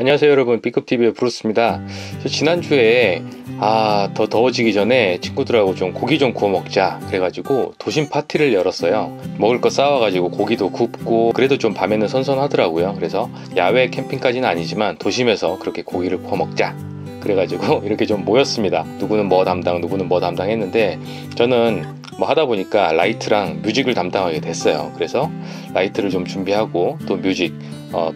안녕하세요 여러분, B급TV의 브루스입니다. 지난주에 더 더워지기 전에 친구들하고 좀 고기 좀 구워 먹자 그래가지고 도심 파티를 열었어요. 먹을 거 싸와가지고 고기도 굽고, 그래도 좀 밤에는 선선하더라고요. 그래서 야외 캠핑까지는 아니지만 도심에서 그렇게 고기를 구워 먹자 그래가지고 이렇게 좀 모였습니다. 누구는 뭐 담당, 누구는 뭐 담당 했는데, 저는 뭐 하다 보니까 라이트랑 뮤직을 담당하게 됐어요. 그래서 라이트를 좀 준비하고, 또 뮤직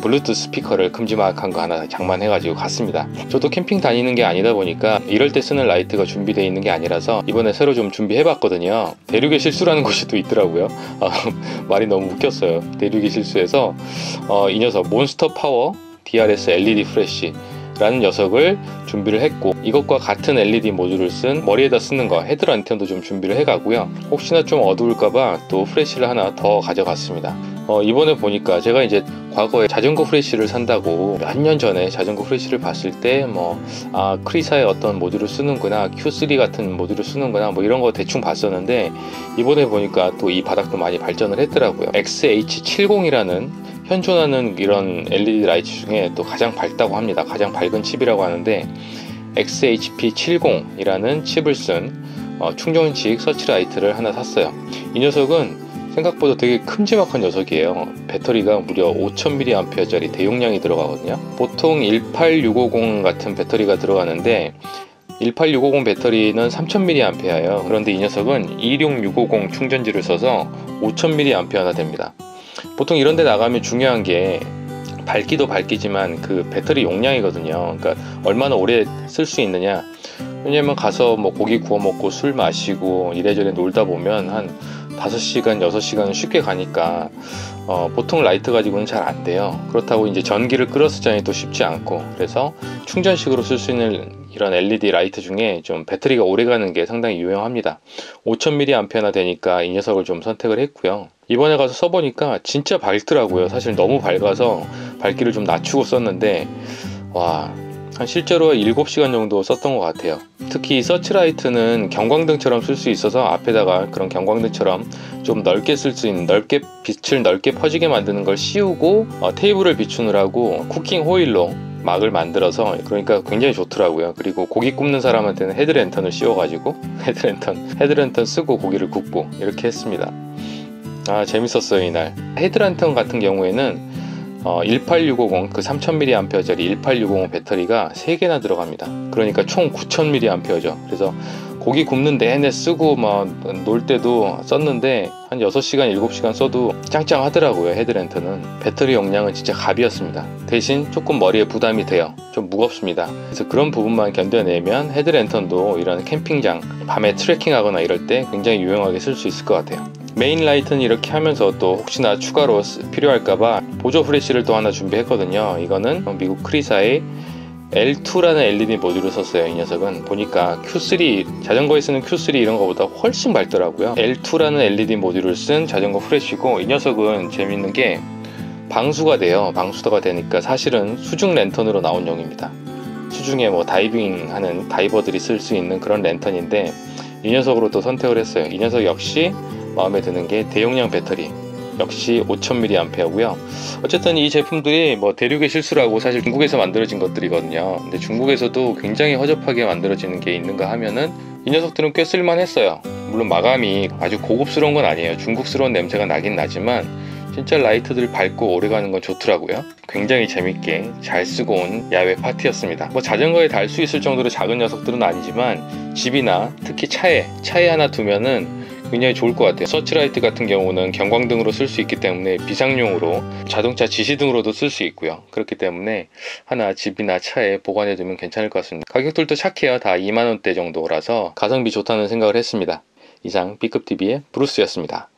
블루투스 스피커를 큼지막한 거 하나 장만해가지고 갔습니다. 저도 캠핑 다니는 게 아니다 보니까 이럴 때 쓰는 라이트가 준비되어 있는 게 아니라서 이번에 새로 좀 준비해봤거든요. 대륙의 실수라는 곳이 또 있더라고요. 말이 너무 웃겼어요. 대륙의 실수에서 이 녀석 몬스터 파워 DRS LED 프레쉬 라는 녀석을 준비를 했고, 이것과 같은 LED 모듈을 쓴 머리에다 쓰는 거 헤드 랜턴도 좀 준비를 해가고요. 혹시나 좀 어두울까봐 또 프레쉬를 하나 더 가져갔습니다. 이번에 보니까 제가 이제 과거에 자전거 프레쉬를 산다고 몇 년 전에 자전거 프레쉬를 봤을 때 크리사의 어떤 모듈을 쓰는구나, Q3 같은 모듈을 쓰는구나, 뭐 이런 거 대충 봤었는데, 이번에 보니까 또 이 바닥도 많이 발전을 했더라고요. XH70이라는 현존하는 이런 LED 라이트 중에 또 가장 밝다고 합니다. 가장 밝은 칩이라고 하는데, XHP70이라는 칩을 쓴 충전식 서치라이트를 하나 샀어요. 이 녀석은 생각보다 되게 큼지막한 녀석이에요. 배터리가 무려 5000mAh짜리 대용량이 들어가거든요. 보통 18650 같은 배터리가 들어가는데 18650 배터리는 3000mAh예요. 그런데 이 녀석은 26650 충전지를 써서 5000mAh나 됩니다. 보통 이런 데 나가면 중요한 게 밝기도 밝기지만 그 배터리 용량이거든요. 그러니까 얼마나 오래 쓸 수 있느냐. 왜냐면 가서 뭐 고기 구워 먹고 술 마시고 이래저래 놀다 보면 한 5시간, 6시간은 쉽게 가니까 보통 라이트 가지고는 잘 안 돼요. 그렇다고 이제 전기를 끌어쓰자니 또 쉽지 않고, 그래서 충전식으로 쓸 수 있는 이런 LED 라이트 중에 좀 배터리가 오래 가는 게 상당히 유용합니다. 5000mAh나 되니까 이 녀석을 좀 선택을 했고요. 이번에 가서 써보니까 진짜 밝더라고요. 사실 너무 밝아서 밝기를 좀 낮추고 썼는데 한 실제로 7시간 정도 썼던 것 같아요. 특히 서치라이트는 경광등처럼 쓸 수 있어서 앞에다가 그런 경광등처럼 좀 넓게 쓸 수 있는, 넓게 빛을 넓게 퍼지게 만드는 걸 씌우고 테이블을 비추느라고 쿠킹 호일로 막을 만들어서, 그러니까 굉장히 좋더라고요. 그리고 고기 굽는 사람한테는 헤드랜턴을 씌워가지고 헤드랜턴 쓰고 고기를 굽고 이렇게 했습니다. 재밌었어요 이날. 헤드랜턴 같은 경우에는 18650 그 3000mAh짜리 18650 배터리가 3개나 들어갑니다. 그러니까 총 9000mAh죠. 그래서 고기 굽는 내내 쓰고 놀 때도 썼는데 한 6시간 7시간 써도 짱짱하더라고요. 헤드랜턴은 배터리 용량은 진짜 갑이었습니다. 대신 조금 머리에 부담이 돼요. 좀 무겁습니다. 그래서 그런 부분만 견뎌내면 헤드랜턴도 이런 캠핑장 밤에 트레킹하거나 이럴 때 굉장히 유용하게 쓸 수 있을 것 같아요. 메인 라이트는 이렇게 하면서 또 혹시나 추가로 필요할까봐 보조 프레쉬를 또 하나 준비했거든요. 이거는 미국 크리사의 L2라는 LED 모듈을 썼어요. 이 녀석은 보니까 Q3, 자전거에 쓰는 Q3 이런 거보다 훨씬 밝더라고요. L2라는 LED 모듈을 쓴 자전거 프레쉬고, 이 녀석은 재밌는 게 방수가 돼요. 방수가 되니까 사실은 수중 랜턴으로 나온 용입니다. 수중에 뭐 다이빙 하는 다이버들이 쓸 수 있는 그런 랜턴인데, 이 녀석으로 또 선택을 했어요. 이 녀석 역시 마음에 드는 게 대용량 배터리, 역시 5000mAh고요. 어쨌든 이 제품들이 뭐 대륙의 실수라고 사실 중국에서 만들어진 것들이거든요. 근데 중국에서도 굉장히 허접하게 만들어지는 게 있는가 하면은 이 녀석들은 꽤 쓸만했어요. 물론 마감이 아주 고급스러운 건 아니에요. 중국스러운 냄새가 나긴 나지만 진짜 라이트들 밝고 오래가는 건 좋더라고요. 굉장히 재밌게 잘 쓰고 온 야외 파티였습니다. 뭐 자전거에 달 수 있을 정도로 작은 녀석들은 아니지만 집이나 특히 차에 하나 두면은 굉장히 좋을 것 같아요. 서치라이트 같은 경우는 경광등으로 쓸 수 있기 때문에 비상용으로 자동차 지시등으로도 쓸 수 있고요. 그렇기 때문에 하나 집이나 차에 보관해 두면 괜찮을 것 같습니다. 가격들도 착해요. 다 2만원대 정도라서 가성비 좋다는 생각을 했습니다. 이상 B급TV의 브루스였습니다.